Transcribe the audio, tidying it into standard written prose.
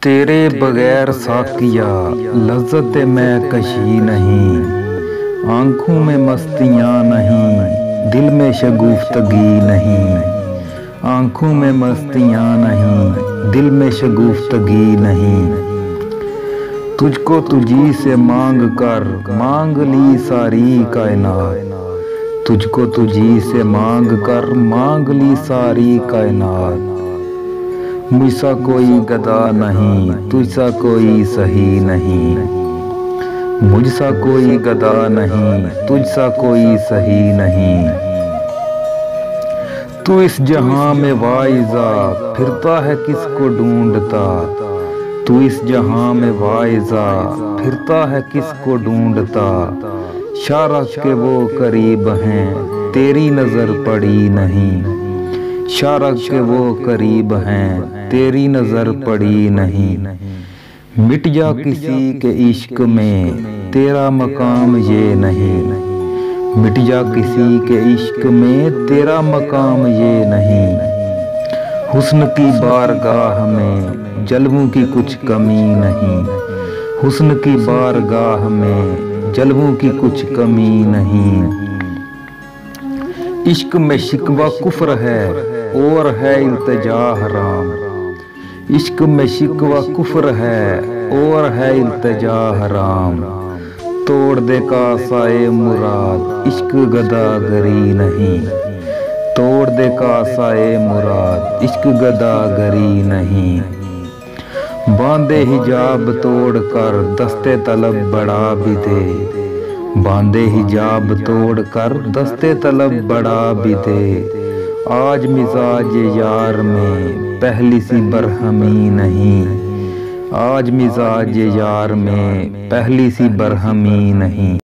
तेरे बगैर साकिया लज्जत मैं कशी नहीं, आँखों में मस्तियाँ नहीं, दिल में शगुफ्तगी नहीं। आँखों में मस्तियाँ नहीं, दिल में शगुफ्तगी नहीं। तुझको तुझी से मांग कर मांग ली सारी कायनात, तुझको तुझी से मांग कर मांग ली सारी कायनात। मुझसा कोई गदा नहीं, तुझसा कोई सही नहीं। मुझसा कोई गदा नहीं, तुझसा कोई सही नहीं। तू इस जहां में वाइजा फिरता है किसको ढूंढता, तू इस जहां में वाइजा फिरता है किसको ढूंढता। शारक के वो करीब हैं, तेरी नजर पड़ी नहीं। शारक के वो करीब हैं, तेरी नजर पड़ी नहीं। मिट जा किसी के इश्क में, तेरा मकाम ये नहीं। मिट जा किसी के इश्क में, तेरा मकाम ये नहीं। हुस्न की बारगाह में जलवों की कुछ कमी नहीं। हुस्न की बारगाह में जलवों की कुछ कमी नहीं। इश्क में शिकवा कुफ्र है और है इल्तिजा हराम। इश्क में शिकवा कुफ्र है और है इल्तिजा हराम। तोड़ दे कासाए मुराद, इश्क गदागरी नहीं। तोड़ दे कासाए मुराद, इश्क गदागरी नहीं। बांधे हिजाब तोड़ कर दस्ते तलब बढ़ा भी दे। बांधे हिजाब तोड़ कर दस्ते तलब बढ़ा भी दे। आज मिजाज यार में पहली सी बरहमी नहीं। आज मिजाज यार में पहली सी बरहमी नहीं।